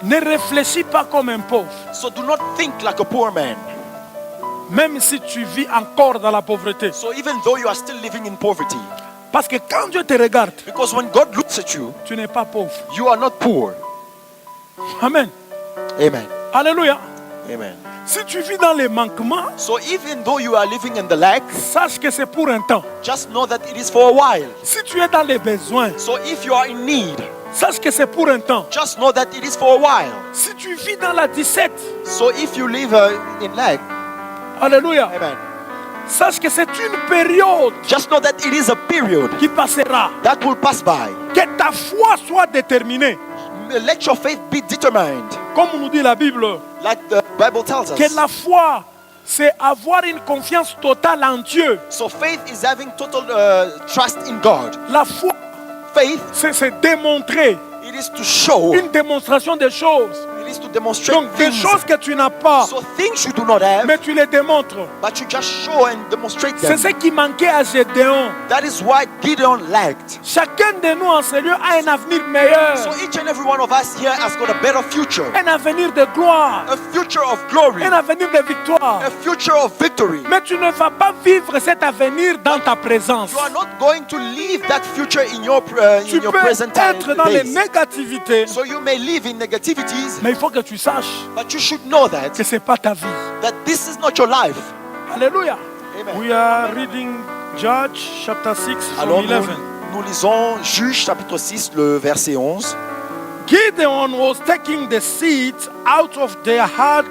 Ne réfléchis pas comme un pauvre. So do not think like a poor man. Même si tu vis encore dans la pauvreté. So even though you are still living in poverty. Parce que quand Dieu te regarde, Because when God looks at you, tu n'es pas pauvre. you are not poor. Amen. Amen. Alléluia. Amen. Si tu vis dans les manquements, So even though you are living in the lack, sache que c'est pour un temps. just know that it is for a while. Si tu es dans les besoins, So if you are in need, sache que c'est pour un temps. just know that it is for a while. Si tu vis dans la 17, So if you live in lack, alléluia, amen, sache que c'est une période just know that it is a period qui passera. that will pass by. Que ta foi soit déterminée. Let your faith be determined, Comme nous dit la Bible, like the Bible tells us. que la foi, c'est avoir une confiance totale en Dieu. So faith is having total trust in God. La foi, Faith, c'est démontrer. it is to show, Une démonstration des choses. it is to demonstrate Donc des things. choses que tu n'as pas, So things you do not have, mais tu les démontres. but you just show and demonstrate C'est them. ce qui manquait à Gédéon. That is why Gideon lacked. Chacun de nous en Seigneur a un avenir meilleur. So each and every one of us here has got a better future. Un avenir de gloire. A future of glory. Un avenir de victoire. A future of victory. Mais tu ne vas pas vivre cet avenir dans ta présence. You are not going to live that future in your Tu peux present time être dans les days. négativités, So you may live in negativities, mais il faut que tu saches but you should know that que ce n'est pas ta vie. this is not your life. Alléluia. Amen. We are reading Judge chapter 6 from Alors 11. nous lisons Juge chapitre 6, le verset 11. Gideon was taking the seed out of their hard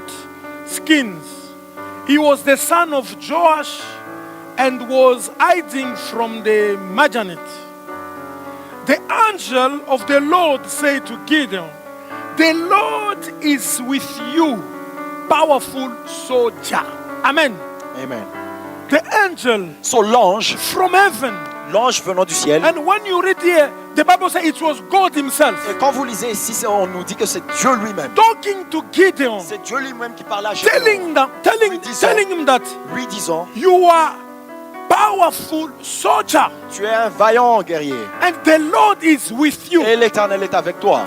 skins. He was the son of Joash and was hiding from the Midianite. The angel of the Lord said to Gideon, "The Lord is with you, powerful soldier." Amen. Amen. The angel So l'ange from heaven. venant du ciel. And when you read here, the Bible says it was God himself Et quand vous lisez ici, on nous dit que c'est Dieu lui-même. talking to Gideon, C'est Dieu lui-même qui parle à Gédéon. telling him that Lui disant, you are powerful soldier tu es un vaillant guerrier. and the Lord is with you. Et l'Éternel est avec toi.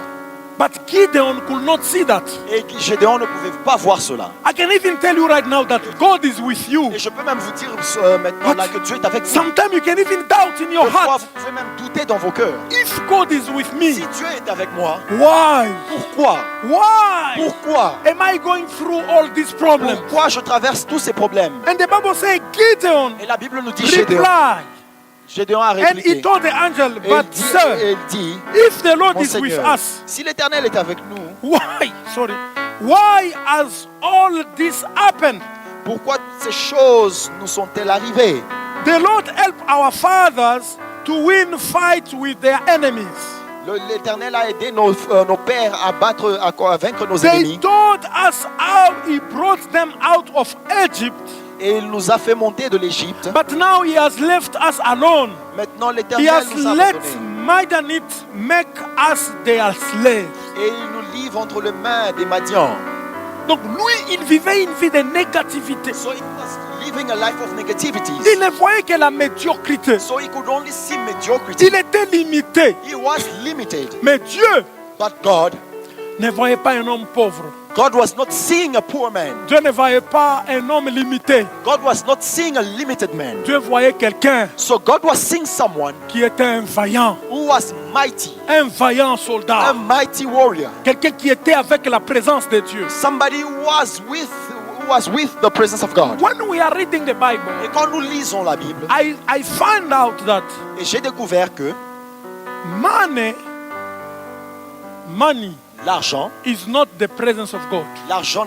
But Gideon could not see that. Et Gédéon ne pouvait pas voir cela. I can even tell you right now that God is with you. Et je peux même vous dire maintenant là que Dieu est avec vous. Sometimes you can even doubt in your Parfois, heart, vous pouvez même douter dans vos cœurs. if God is with me, Si Dieu est avec moi, why? pourquoi? Why Pourquoi? am I going through all these problems? Pourquoi je traverse tous ces problèmes? And the Bible says Gideon Et la Bible nous dit Gédéon. replied, Gédéon a and he répliqué. told the angel, Et but il dit, sir, et il dit, if the Lord mon is with Seigneur, us, si l'Éternel est avec nous, why has all this happened? pourquoi ces choses nous sont-elles arrivées? The Lord helped our fathers to win fights with their enemies. L'Éternel a aidé nos pères à vaincre nos They ennemis. told us how he brought them out of Egypt, Et il nous a fait monter de l'Égypte. but now he has left us alone. Maintenant He l'Éternel has nous a let abandonnés. Midianites make us their slaves. Et il nous livre entre les mains des Madians. Donc lui, il vivait une vie de négativité. So he was living a life of negativities. Il ne voyait que la médiocrité. So he could only see mediocrity. Il était limité. He was limited. Mais Dieu But God ne voyait pas un homme pauvre. God was not seeing a poor man. Dieu ne voyait pas un homme limité. God was not seeing a limited man. Dieu voyait quelqu'un So God was seeing someone qui était un vaillant un vaillant soldat. a mighty warrior. Quelqu'un qui était avec la présence de Dieu. Somebody who was with the presence of God. When we are reading the Bible, Et quand nous lisons la Bible, I find out that et j'ai découvert que money l'argent is not the presence of God.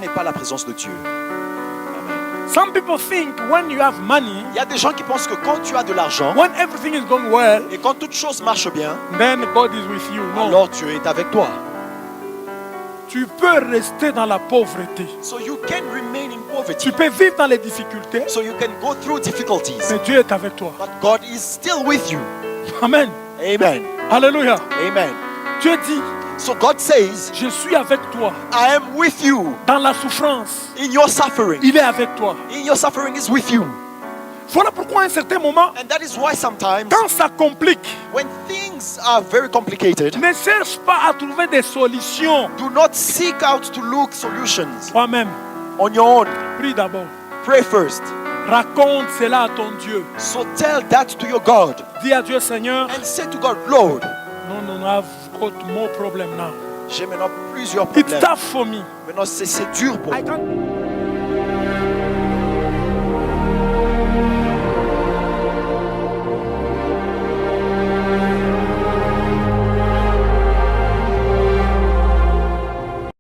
n'est pas la présence de Dieu. Amen. Some people think when you have money, Il y a des gens qui pensent que quand tu as de l'argent when everything is going well, et quand toute chose marche bien, then God is with you. No. alors Dieu est avec toi. Tu peux rester dans la pauvreté. So you can remain in poverty. Tu peux vivre dans les difficultés, So you can go through difficulties. mais Dieu est avec toi. But God is still with you. Amen. Amen. Alléluia. Amen. Dieu dit, So God says, je suis avec toi. I am with you Dans la souffrance, in your suffering. il est avec toi. In your suffering is with you. Voilà pourquoi à un certain moment, And that is why sometimes quand ça complique, when things things are very complicated, ne cherche pas à trouver des solutions do not seek out to look solutions toi-même. on your own. Prie d'abord. Pray first. Raconte cela à ton Dieu. So tell that to your God Dis à Dieu, Seigneur, and say to God, Lord, no, I've got more problem now. j'ai maintenant plusieurs It's problèmes. tough for me. Maintenant, c'est dur pour I moi. can't